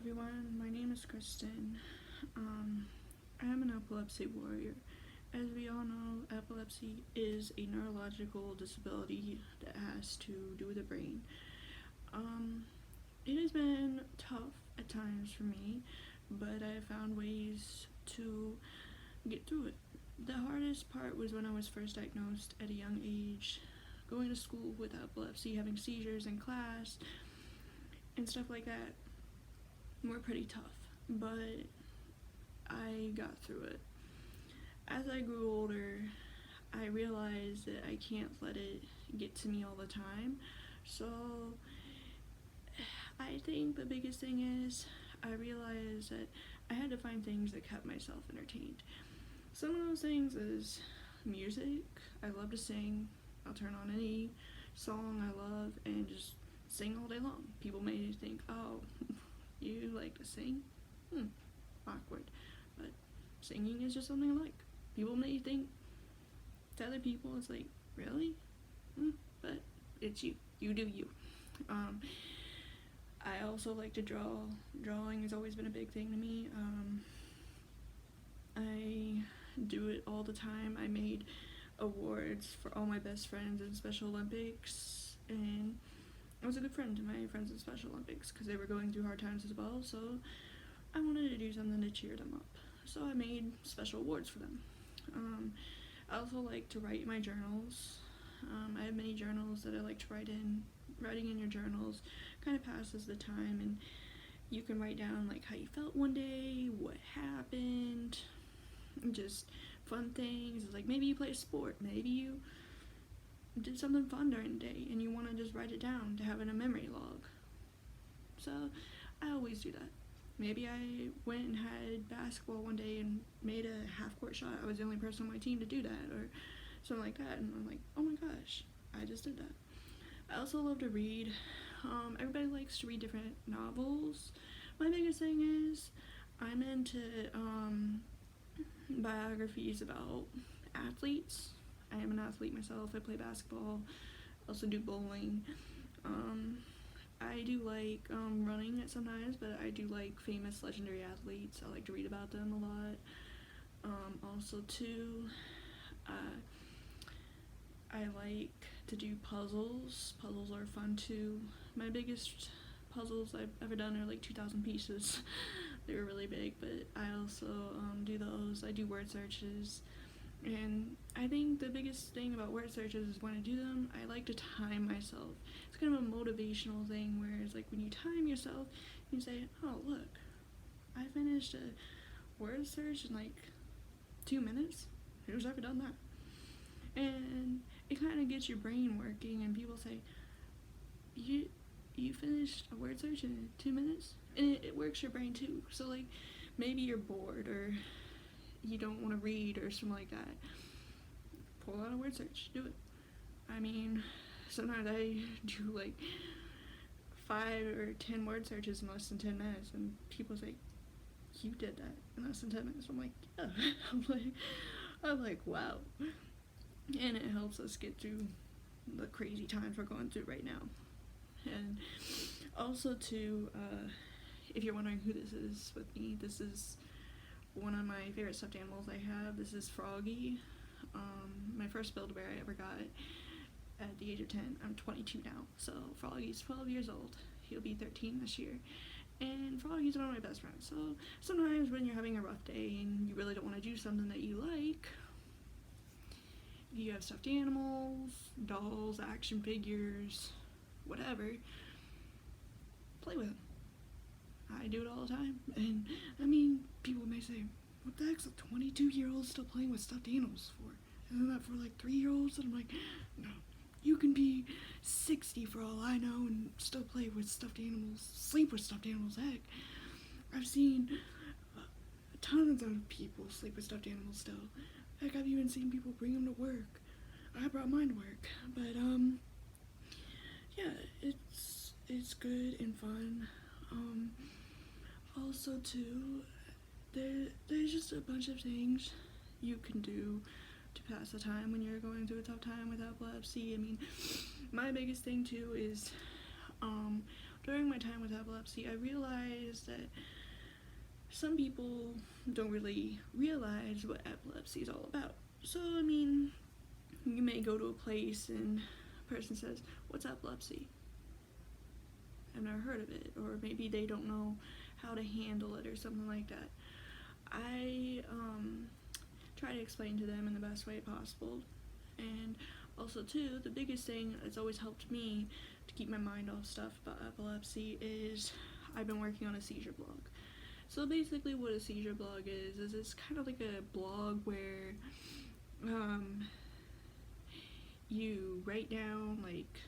everyone, my name is Kristen. I am an epilepsy warrior. As we all know, epilepsy is a neurological disability that has to do with the brain. It has been tough at times for me, but I have found ways to get through it. The hardest part was when I was first diagnosed at a young age, going to school with epilepsy, having seizures in class, and stuff like that were pretty tough, but I got through it. As I grew older, I realized that I can't let it get to me all the time. So I think the biggest thing is I realized that I had to find things that kept myself entertained. Some of those things is music. I love to sing. I'll turn on any song I love and just sing all day long. People may think, oh, you like to sing? Awkward. But singing is just something I like. People may think, to other people, it's like, really? But it's you. You do you. I also like to draw. Drawing has always been a big thing to me. I do it all the time. I made awards for all my best friends in Special Olympics, and I was a good friend to my friends in Special Olympics because they were going through hard times as well, so I wanted to do something to cheer them up. So I made special awards for them. I also like to write in my journals. I have many journals that I like to write in. Writing in your journals kind of passes the time, and you can write down like how you felt one day, what happened, just fun things. It's like maybe you play a sport, maybe you did something fun during the day and you want to just write it down to have in a memory log. So I always do that. Maybe I went and had basketball one day and made a half-court shot. I was the only person on my team to do that, or something like that, and I'm like, oh my gosh, I just did that. I also love to read. Everybody likes to read different novels. My biggest thing is I'm into biographies about athletes. I am an athlete myself. I play basketball. I also do bowling. I do like running at sometimes, but I do like famous legendary athletes. I like to read about them a lot. Also too, I like to do puzzles. Puzzles are fun too. My biggest puzzles I've ever done are like 2,000 pieces. They were really big, but I also do those. I do word searches. And I think the biggest thing about word searches is when I do them, I like to time myself. It's kind of a motivational thing where it's like when you time yourself, you say, oh, look, I finished a word search in like 2 minutes. Who's ever done that? And it kind of gets your brain working, and people say, you finished a word search in 2 minutes? And it works your brain too. So like maybe you're bored or you don't want to read or something like that, pull out a word search, do it. I mean, sometimes I do like 5 or 10 word searches in less than 10 minutes, and people say, you did that in less than 10 minutes. I'm like, yeah. I'm like, wow. And it helps us get through the crazy times we're going through right now. And also too, if you're wondering who this is with me, this is one of my favorite stuffed animals I have. This is Froggy, my first Build-A-Bear I ever got at the age of 10. I'm 22 now, so Froggy's 12 years old. He'll be 13 this year. And Froggy's one of my best friends. So sometimes when you're having a rough day and you really don't want to do something that you like, you have stuffed animals, dolls, action figures, whatever, play with them. I do it all the time. And I mean, people may say, what the heck's a 22-year-old still playing with stuffed animals for? Isn't that for like 3-year-olds? And I'm like, no, you can be 60 for all I know and still play with stuffed animals, sleep with stuffed animals. Heck, I've seen tons of people sleep with stuffed animals still. Heck, I've even seen people bring them to work. I brought mine to work. But yeah, it's good and fun. Also too, there's just a bunch of things you can do to pass the time when you're going through a tough time with epilepsy. I mean, my biggest thing too is during my time with epilepsy, I realized that some people don't really realize what epilepsy is all about. So, I mean, you may go to a place and a person says, "What's epilepsy?" I've never heard of it, or maybe they don't know how to handle it or something like that. I try to explain to them in the best way possible. And also, too, the biggest thing that's always helped me to keep my mind off stuff about epilepsy is I've been working on a seizure blog. So basically what a seizure blog is it's kind of like a blog where you write down like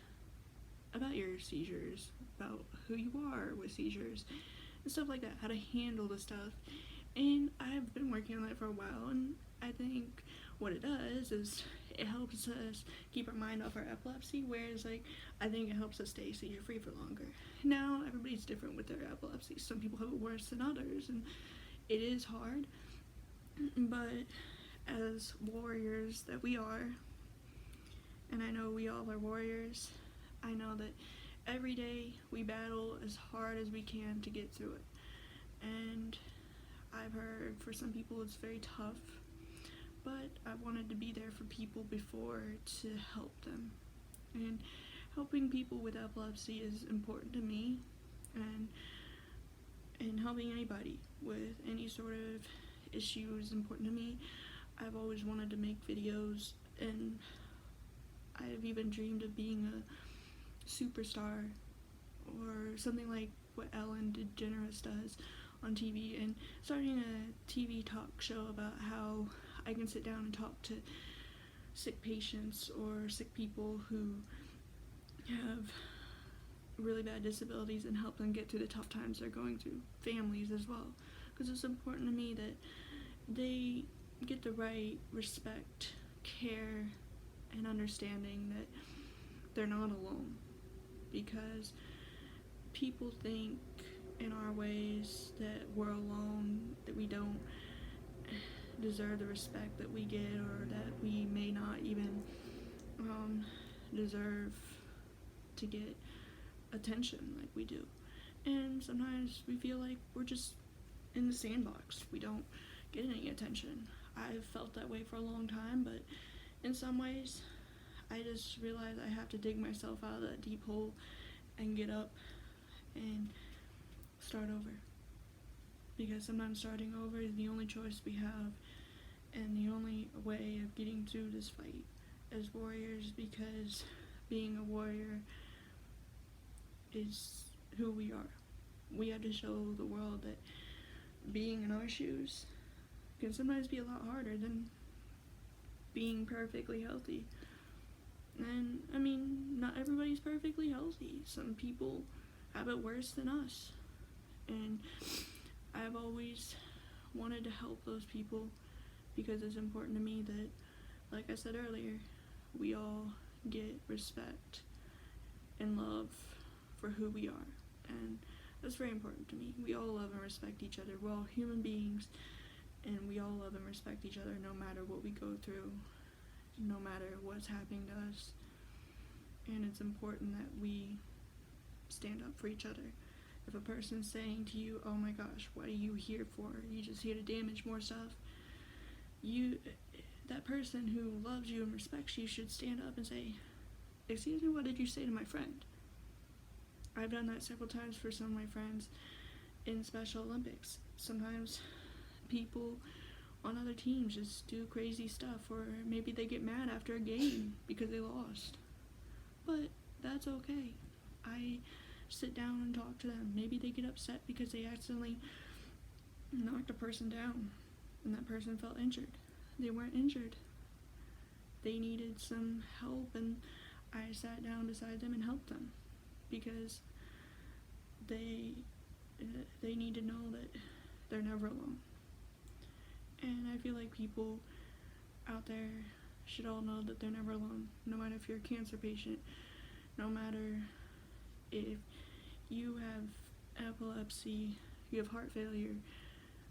about your seizures, about who you are with seizures and stuff like that, how to handle the stuff. And I've been working on that for a while, and I think what it does is it helps us keep our mind off our epilepsy, whereas like I think it helps us stay seizure free for longer. Now everybody's different with their epilepsy. Some people have it worse than others, and it is hard, but as warriors that we are, and I know we all are warriors, I know that every day we battle as hard as we can to get through it. And I've heard for some people it's very tough, but I wanted to be there for people before to help them. And helping people with epilepsy is important to me, and helping anybody with any sort of issue is important to me. I've always wanted to make videos, and I've even dreamed of being a superstar or something like what Ellen DeGeneres does on TV, and starting a TV talk show about how I can sit down and talk to sick patients or sick people who have really bad disabilities and help them get through the tough times they're going through, families as well, because it's important to me that they get the right respect, care, and understanding that they're not alone, because people think in our ways that we're alone, that we don't deserve the respect that we get, or that we may not even deserve to get attention like we do. And sometimes we feel like we're just in the sandbox. We don't get any attention. I've felt that way for a long time, but in some ways I just realized I have to dig myself out of that deep hole and get up and start over, because sometimes starting over is the only choice we have and the only way of getting through this fight as warriors, because being a warrior is who we are. We have to show the world that being in our shoes can sometimes be a lot harder than being perfectly healthy. And I mean, not everybody's perfectly healthy. Some people have it worse than us. And I've always wanted to help those people, because it's important to me that, like I said earlier, we all get respect and love for who we are. And that's very important to me. We all love and respect each other. We're all human beings, and we all love and respect each other no matter what we go through, no matter what's happening to us. And it's important that we stand up for each other. If a person's saying to you, "Oh my gosh, what are you here for? Are you just here to damage more stuff?" That person who loves you and respects you should stand up and say, "Excuse me, what did you say to my friend?" I've done that several times for some of my friends in Special Olympics. Sometimes people on other teams just do crazy stuff, or maybe they get mad after a game because they lost. But that's okay. I sit down and talk to them. Maybe they get upset because they accidentally knocked a person down and that person felt injured. They weren't injured. They needed some help, and I sat down beside them and helped them, because they need to know that they're never alone. And I feel like people out there should all know that they're never alone, no matter if you're a cancer patient, no matter if you have epilepsy, you have heart failure,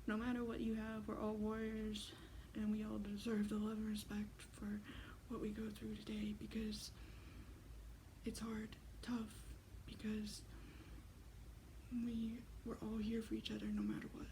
no matter what you have, we're all warriors, and we all deserve the love and respect for what we go through today, because it's hard, tough, because we're all here for each other no matter what.